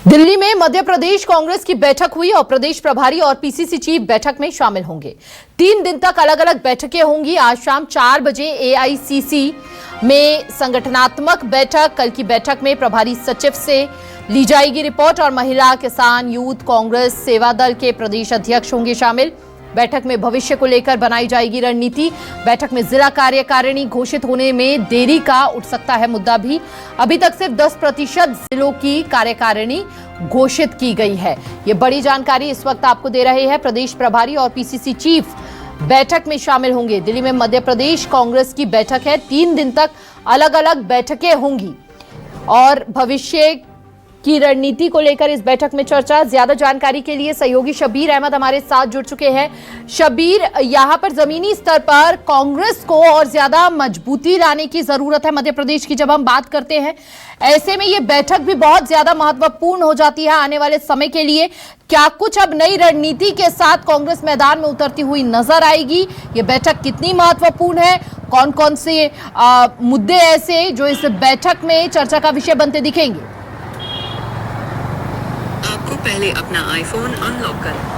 दिल्ली में मध्य प्रदेश कांग्रेस की बैठक हुई और प्रदेश प्रभारी और पीसीसी चीफ बैठक में शामिल होंगे। 3 दिन तक अलग अलग बैठकें होंगी। आज शाम 4 बजे एआईसीसी में संगठनात्मक बैठक, कल की बैठक में प्रभारी सचिव से ली जाएगी रिपोर्ट और महिला, किसान, यूथ कांग्रेस सेवा दल के प्रदेश अध्यक्ष होंगे शामिल। बैठक में भविष्य को लेकर बनाई जाएगी रणनीति। बैठक में जिला कार्यकारिणी घोषित होने में देरी का उठ सकता है मुद्दा भी। अभी तक सिर्फ 10% जिलों की कार्यकारिणी घोषित की गई है। ये बड़ी जानकारी इस वक्त आपको दे रहे हैं प्रदेश प्रभारी और पीसीसी चीफ बैठक में शामिल होंगे। दिल्ली में मध्य प्रदेश कांग्रेस की बैठक है। 3 दिन तक अलग अलग बैठकें होंगी और भविष्य की रणनीति को लेकर इस बैठक में चर्चा। ज्यादा जानकारी के लिए सहयोगी शब्बीर अहमद हमारे साथ जुड़ चुके हैं। शब्बीर, यहां पर जमीनी स्तर पर कांग्रेस को और ज्यादा मजबूती लाने की जरूरत है मध्य प्रदेश की जब हम बात करते हैं, ऐसे में ये बैठक भी बहुत ज्यादा महत्वपूर्ण हो जाती है आने वाले समय के लिए। क्या कुछ अब नई रणनीति के साथ कांग्रेस मैदान में उतरती हुई नजर आएगी? ये बैठक कितनी महत्वपूर्ण है? कौन कौन से मुद्दे ऐसे जो इस बैठक में चर्चा का विषय बनते दिखेंगे? आपको पहले अपना आईफोन अनलॉक करें।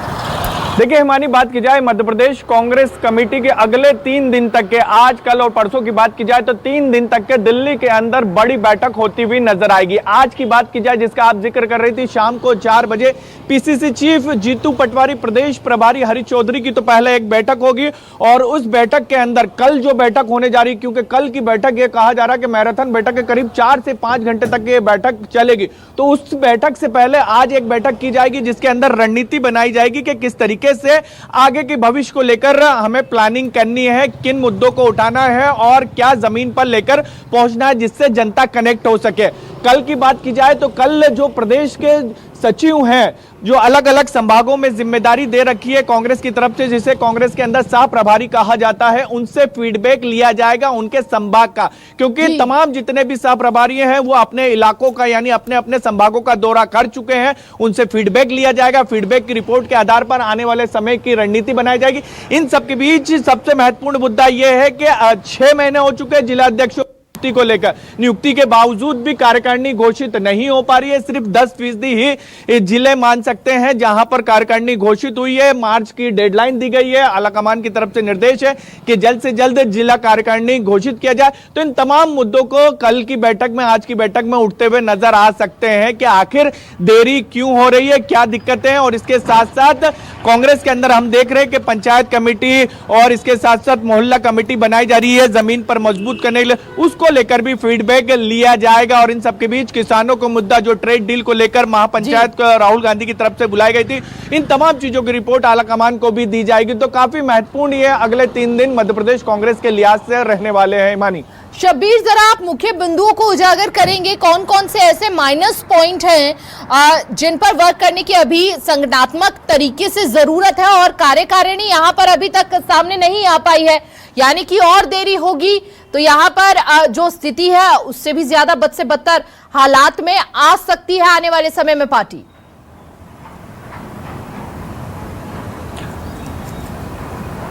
देखिए हिमानी, बात की जाए मध्य प्रदेश कांग्रेस कमेटी के अगले 3 दिन तक के, आज कल और परसों की बात की जाए तो 3 दिन तक के दिल्ली के अंदर बड़ी बैठक होती हुई नजर आएगी। आज की बात की जाए जिसका आप जिक्र कर रही थी, शाम को 4 बजे पीसीसी चीफ जीतू पटवारी, प्रदेश प्रभारी हरीश चौधरी की तो पहले एक बैठक होगी और उस बैठक के अंदर कल जो बैठक होने जा रही है, क्योंकि कल की बैठक ये कहा जा रहा है कि मैराथन बैठक के करीब 4 से 5 घंटे तक ये बैठक चलेगी, तो उस बैठक से पहले आज एक बैठक की जाएगी जिसके अंदर रणनीति बनाई जाएगी कि किस तरीके से आगे के भविष्य को लेकर हमें प्लानिंग करनी है, किन मुद्दों को उठाना है और क्या जमीन पर लेकर पहुंचना है जिससे जनता कनेक्ट हो सके। कल की बात की जाए तो कल जो प्रदेश के सचिव हैं, जो अलग अलग संभागों में जिम्मेदारी दे रखी है कांग्रेस की तरफ से, जिसे कांग्रेस के अंदर सह प्रभारी कहा जाता है, उनसे फीडबैक लिया जाएगा उनके संभाग का, क्योंकि तमाम जितने भी सह प्रभारी हैं वो अपने इलाकों का यानी अपने अपने संभागों का दौरा कर चुके हैं। उनसे फीडबैक लिया जाएगा। फीडबैक की रिपोर्ट के आधार पर आने वाले समय की रणनीति बनाई जाएगी। इन सबके बीच सबसे महत्वपूर्ण मुद्दा यह है कि 6 महीने हो चुके जिलाध्यक्षों को लेकर, नियुक्ति के बावजूद भी कार्यकारिणी घोषित नहीं हो पा रही है। सिर्फ 10% ही जिले मान सकते हैं जहां पर कार्यकारिणी घोषित हुई है। मार्च की डेडलाइन दी गई है। आलाकमान की तरफ से निर्देश है कि जल्द से जल्द जिला कार्यकारिणी घोषित किया जाए। तो इन तमाम मुद्दों को कल की बैठक में, आज की बैठक में उठते हुए नजर आ सकते हैं कि आखिर देरी क्यों हो रही है, क्या दिक्कतें हैं। और इसके साथ साथ कांग्रेस के अंदर हम देख रहे हैं कि पंचायत कमेटी और इसके साथ साथ मोहल्ला कमेटी बनाई जा रही है जमीन पर मजबूत करने के लिए, उसको लेकर भी फीडबैक लिया जाएगा। और इन सबके बीच किसानों को मुद्दा, जो ट्रेड डील को लेकर महापंचायत को राहुल गांधी की तरफ से बुलाई गई थी, इन तमाम चीजों की रिपोर्ट आलाकमान को भी दी जाएगी। तो काफी महत्वपूर्ण ये अगले 3 दिन मध्य प्रदेश कांग्रेस के लिहाज से रहने वाले हैं। मानी शब्बीर, जरा आप मुख्य बिंदुओं को उजागर करेंगे, कौन कौन से ऐसे माइनस पॉइंट हैं जिन पर वर्क करने की अभी संगठनात्मक तरीके से जरूरत है और कार्यकारिणी यहाँ पर अभी तक सामने नहीं आ पाई है, यानी कि और देरी होगी तो यहाँ पर जो स्थिति है उससे भी ज्यादा बद से बदतर हालात में आ सकती है आने वाले समय में पार्टी?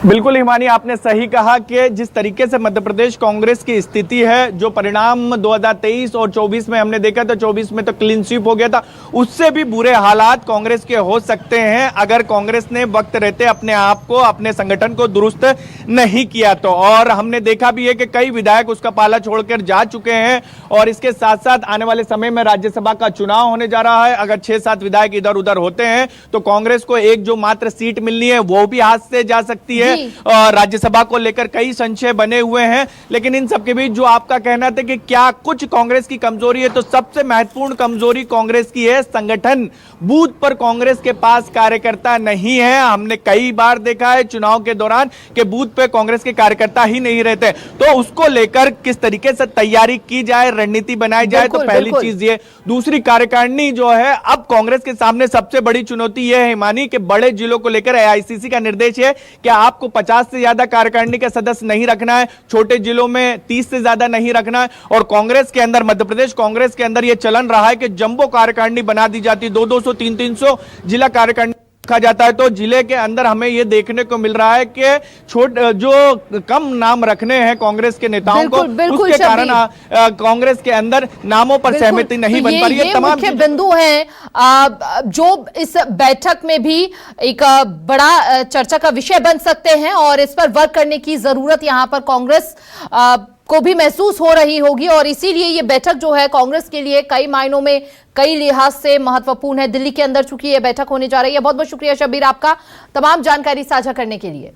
बिल्कुल हिमानी, आपने सही कहा कि जिस तरीके से मध्य प्रदेश कांग्रेस की स्थिति है, जो परिणाम 2023 और 24 में हमने देखा था, 24 में तो क्लीन स्वीप हो गया था, उससे भी बुरे हालात कांग्रेस के हो सकते हैं अगर कांग्रेस ने वक्त रहते अपने आप को, अपने संगठन को दुरुस्त नहीं किया तो। और हमने देखा भी है कि कई विधायक उसका पाला छोड़कर जा चुके हैं। और इसके साथ साथ आने वाले समय में राज्यसभा का चुनाव होने जा रहा है। अगर 6-7 विधायक इधर उधर होते हैं तो कांग्रेस को एक जो मात्र सीट मिलनी है वो भी हाथ से जा सकती है। राज्यसभा को लेकर कई संशय बने हुए हैं। लेकिन इन सबके बीच जो आपका कहना था कि क्या कुछ कांग्रेस की कमजोरी है, तो सबसे महत्वपूर्ण कमजोरी कांग्रेस की है संगठन। बूथ पर कांग्रेस के पास कार्यकर्ता नहीं है। हमने कई बार देखा है चुनाव के दौरान कि बूथ पे कांग्रेस के कार्यकर्ता ही नहीं रहते। तो उसको लेकर किस तरीके से तैयारी की जाए, रणनीति बनाई जाए, तो पहली चीज ये। दूसरी, कार्यकारिणी जो है, अब कांग्रेस के सामने सबसे बड़ी चुनौती यह है हिमानी कि बड़े जिलों को लेकर एआईसीसी का निर्देश है कि आपको 50 से ज्यादा कार्यकारिणी के सदस्य नहीं रखना है, छोटे जिलों में 30 से ज्यादा नहीं रखना है। और कांग्रेस के अंदर, मध्य प्रदेश कांग्रेस के अंदर यह चलन रहा है कि जंबो कार्यकारिणी बना दी जाती, 200-200, 300-300 जिला कार्यकारिणी देखा जाता है तो जिले के अंदर हमें यह देखने को मिल रहा है कि जो कम नाम रखने हैं कांग्रेस के नेताओं को, बिल्कुल उसके कारण कांग्रेस के अंदर नामों पर सहमति नहीं बन पा रही है। ये तमाम मुख्य बिंदु हैं जो इस बैठक में भी एक बड़ा चर्चा का विषय बन सकते हैं और इस पर वर्क करने की जरूरत यहां पर कांग्रेस को भी महसूस हो रही होगी और इसीलिए ये बैठक जो है कांग्रेस के लिए कई मायनों में कई लिहाज से महत्वपूर्ण है। दिल्ली के अंदर चूंकि ये बैठक होने जा रही है। बहुत बहुत शुक्रिया शब्बीर आपका तमाम जानकारी साझा करने के लिए।